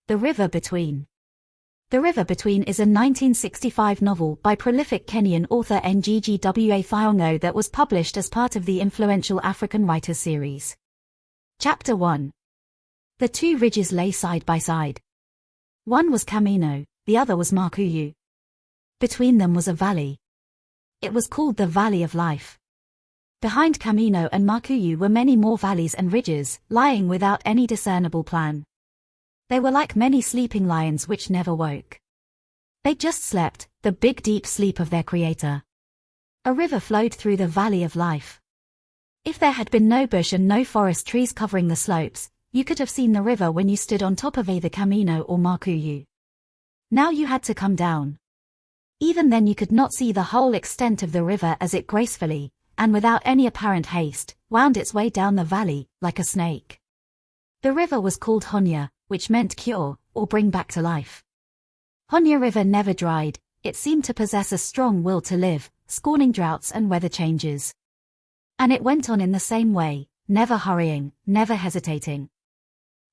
The River Between. The River Between is a 1965 novel by prolific Kenyan author Ngugi Thiong'o that was published as part of the influential African Writers series. Chapter 1. The two ridges lay side by side. One was Camino, the other was Ngũgĩ. Between them was a valley. It was called the Valley of Life. Behind Camino and Ngũgĩ were many more valleys and ridges, lying without any discernible plan. They were like many sleeping lions which never woke. They just slept, the big deep sleep of their creator. A river flowed through the Valley of Life. If there had been no bush and no forest trees covering the slopes, you could have seen the river when you stood on top of either Camino or Ngũgĩ. Now you had to come down. Even then you could not see the whole extent of the river as it gracefully, and without any apparent haste, wound its way down the valley, like a snake. The river was called Honya, which meant cure, or bring back to life. Honya River never dried, it seemed to possess a strong will to live, scorning droughts and weather changes. And it went on in the same way, never hurrying, never hesitating.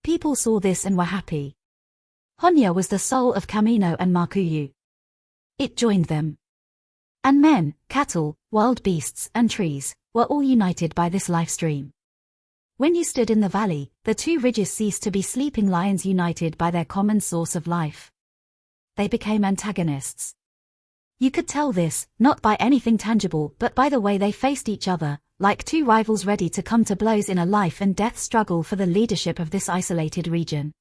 People saw this and were happy. Honya was the soul of Camino and Ngũgĩ. It joined them. And men, cattle, wild beasts, and trees were all united by this life stream. When you stood in the valley, the two ridges ceased to be sleeping lions united by their common source of life. They became antagonists. You could tell this, not by anything tangible but by the way they faced each other, like two rivals ready to come to blows in a life and death struggle for the leadership of this isolated region.